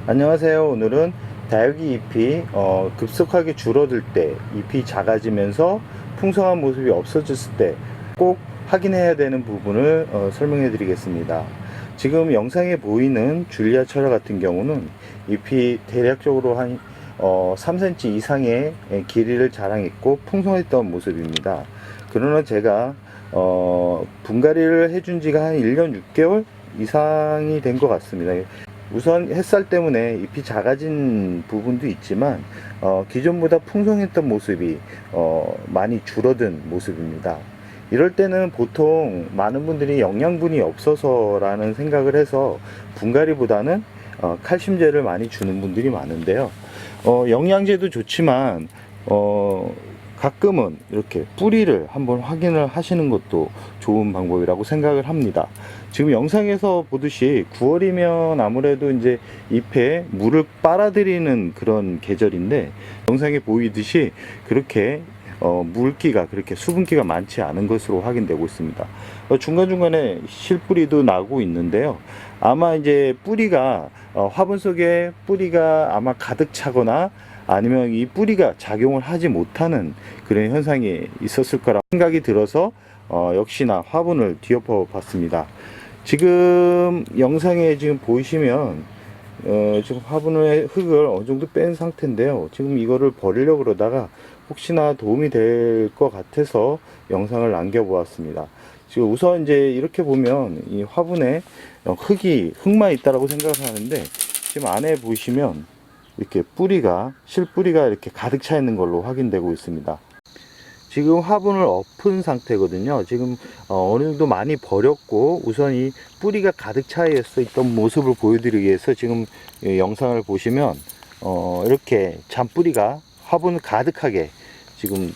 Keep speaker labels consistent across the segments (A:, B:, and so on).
A: 안녕하세요. 오늘은 다육이 잎이 급속하게 줄어들 때, 잎이 작아지면서 풍성한 모습이 없어졌을 때 꼭 확인해야 되는 부분을 설명해 드리겠습니다. 지금 영상에 보이는 줄리아 철야 같은 경우는 잎이 대략적으로 한 3cm 이상의 길이를 자랑했고 풍성했던 모습입니다. 그러나 제가 분갈이를 해준 지가 한 1년 6개월 이상이 된 것 같습니다. 우선 햇살 때문에 잎이 작아진 부분도 있지만 기존보다 풍성했던 모습이 많이 줄어든 모습입니다. 이럴 때는 보통 많은 분들이 영양분이 없어서라는 생각을 해서 분갈이보다는 칼슘제를 많이 주는 분들이 많은데요. 영양제도 좋지만 가끔은 이렇게 뿌리를 한번 확인을 하시는 것도 좋은 방법이라고 생각을 합니다. 지금 영상에서 보듯이 9월이면 아무래도 이제 잎에 물을 빨아들이는 그런 계절인데, 영상에 보이듯이 그렇게 물기가 그렇게 수분기가 많지 않은 것으로 확인되고 있습니다. 중간중간에 실뿌리도 나고 있는데요. 아마 이제 뿌리가 화분 속에 뿌리가 아마 가득 차거나 아니면 이 뿌리가 작용을 하지 못하는 그런 현상이 있었을 거라 생각이 들어서 역시나 화분을 뒤엎어 봤습니다. 지금 영상에 지금 보이시면 지금 화분의 흙을 어느 정도 뺀 상태인데요. 지금 이거를 버리려고 그러다가 혹시나 도움이 될 것 같아서 영상을 남겨 보았습니다. 지금 우선 이제 이렇게 보면 이 화분에 흙만 있다라고 생각을 하는데, 지금 안에 보시면 이렇게 실뿌리가 이렇게 가득 차 있는 걸로 확인되고 있습니다. 지금 화분을 엎은 상태거든요. 지금 어느 정도 많이 버렸고, 우선 이 뿌리가 가득 차 있던 모습을 보여드리기 위해서 지금 이 영상을 보시면 이렇게 잔뿌리가 화분 가득하게 지금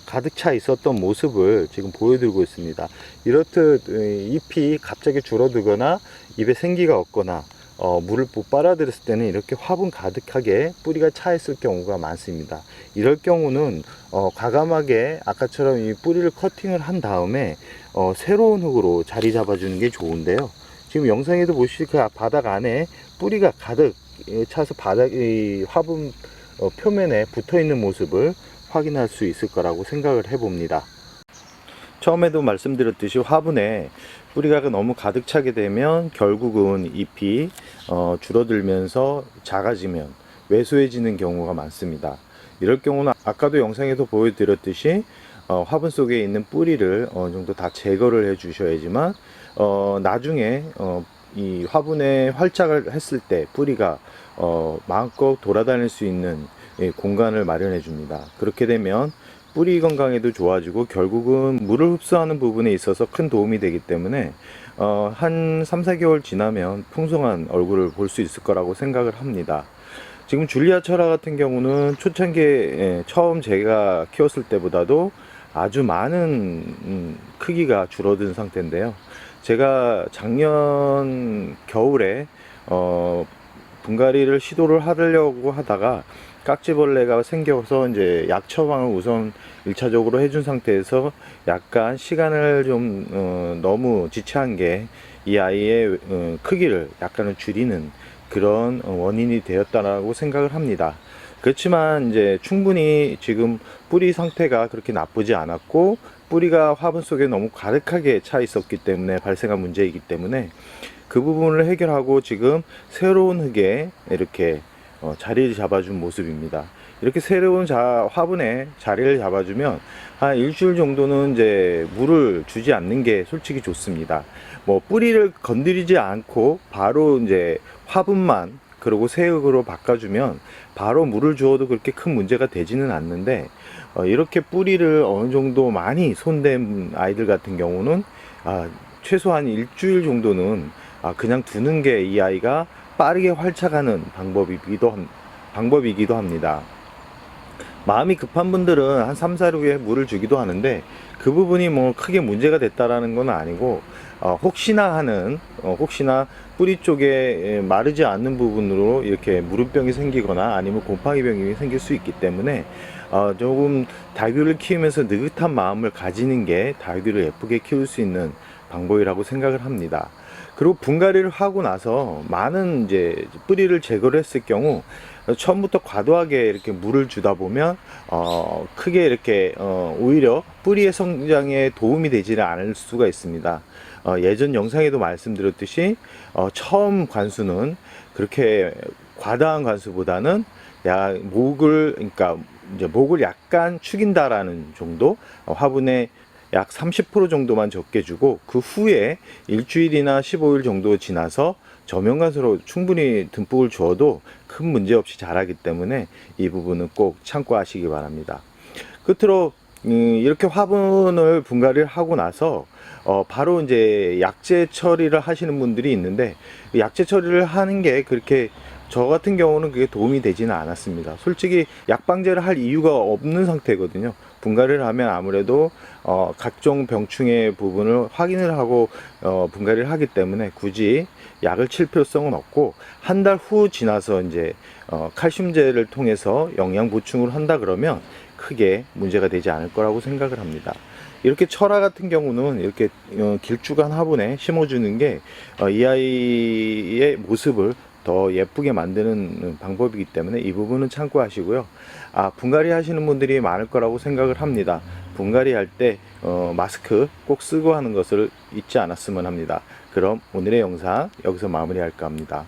A: 가득 차 있었던 모습을 지금 보여드리고 있습니다. 이렇듯 잎이 갑자기 줄어들거나 잎에 생기가 없거나 물을 못 빨아들였을 때는 이렇게 화분 가득하게 뿌리가 차 있을 경우가 많습니다. 이럴 경우는 과감하게 아까처럼 이 뿌리를 커팅을 한 다음에 새로운 흙으로 자리 잡아주는 게 좋은데요. 지금 영상에도 보시기 그 바닥 안에 뿌리가 가득 차서 이 화분 표면에 붙어 있는 모습을 확인할 수 있을 거라고 생각을 해 봅니다. 처음에도 말씀드렸듯이 화분에 뿌리가 너무 가득 차게 되면 결국은 잎이 줄어들면서 작아지면 왜소해지는 경우가 많습니다. 이럴 경우는 아까도 영상에서 보여드렸듯이 화분 속에 있는 뿌리를 어느 정도 다 제거를 해 주셔야지만 나중에 이 화분에 활착을 했을 때 뿌리가 마음껏 돌아다닐 수 있는 공간을 마련해 줍니다. 그렇게 되면 뿌리 건강에도 좋아지고 결국은 물을 흡수하는 부분에 있어서 큰 도움이 되기 때문에 한 3, 4개월 지나면 풍성한 얼굴을 볼 수 있을 거라고 생각을 합니다. 지금 줄리아 철야 같은 경우는 초창기에 처음 제가 키웠을 때보다도 아주 많은 크기가 줄어든 상태인데요. 제가 작년 겨울에 분갈이를 시도를 하려고 하다가 깍지벌레가 생겨서 이제 약 처방을 우선 1차적으로 해준 상태에서 약간 시간을 좀 너무 지체한 게 이 아이의 크기를 약간은 줄이는 그런 원인이 되었다라고 생각을 합니다. 그렇지만 이제 충분히 지금 뿌리 상태가 그렇게 나쁘지 않았고, 뿌리가 화분 속에 너무 가득하게 차 있었기 때문에 발생한 문제이기 때문에 그 부분을 해결하고 지금 새로운 흙에 이렇게 자리를 잡아준 모습입니다. 이렇게 새로운 화분에 자리를 잡아주면 한 일주일 정도는 이제 물을 주지 않는 게 솔직히 좋습니다. 뭐 뿌리를 건드리지 않고 바로 이제 화분만 그리고 새 흙으로 바꿔주면 바로 물을 주어도 그렇게 큰 문제가 되지는 않는데, 이렇게 뿌리를 어느 정도 많이 손댄 아이들 같은 경우는 최소한 일주일 정도는 그냥 두는 게 이 아이가 빠르게 활착하는 방법이기도 합니다. 마음이 급한 분들은 한 3, 4일에 물을 주기도 하는데, 그 부분이 뭐 크게 문제가 됐다라는 건 아니고, 혹시나 뿌리 쪽에 마르지 않는 부분으로 이렇게 무름병이 생기거나 아니면 곰팡이병이 생길 수 있기 때문에 조금 다육이를 키우면서 느긋한 마음을 가지는 게 다육이를 예쁘게 키울 수 있는 방법이라고 생각을 합니다. 그리고 분갈이를 하고 나서 많은 이제 뿌리를 제거를 했을 경우 처음부터 과도하게 이렇게 물을 주다 보면 크게 이렇게 오히려 뿌리의 성장에 도움이 되지는 않을 수가 있습니다. 예전 영상에도 말씀드렸듯이 처음 관수는 그렇게 과다한 관수보다는 그러니까 이제 목을 약간 축인다라는 정도, 화분에 약 30% 정도만 적게 주고 그 후에 일주일이나 15일 정도 지나서 저명관수로 충분히 듬뿍을 주어도 큰 문제 없이 자라기 때문에 이 부분은 꼭 참고하시기 바랍니다. 끝으로 이렇게 화분을 분갈이를 하고 나서 바로 이제 약재 처리를 하시는 분들이 있는데, 약재 처리를 하는 게 그렇게 저 같은 경우는 그게 도움이 되지는 않았습니다. 솔직히 약방제를 할 이유가 없는 상태거든요. 분갈이를 하면 아무래도 각종 병충해 부분을 확인을 하고 분갈이를 하기 때문에 굳이 약을 칠 필요성은 없고, 한 달 후 지나서 이제 칼슘제를 통해서 영양 보충을 한다 그러면 크게 문제가 되지 않을 거라고 생각을 합니다. 이렇게 철화 같은 경우는 이렇게 길쭉한 화분에 심어주는 게 이 아이의 모습을 더 예쁘게 만드는 방법이기 때문에 이 부분은 참고하시고요. 분갈이 하시는 분들이 많을 거라고 생각을 합니다. 분갈이 할 때 마스크 꼭 쓰고 하는 것을 잊지 않았으면 합니다. 그럼 오늘의 영상 여기서 마무리할까 합니다.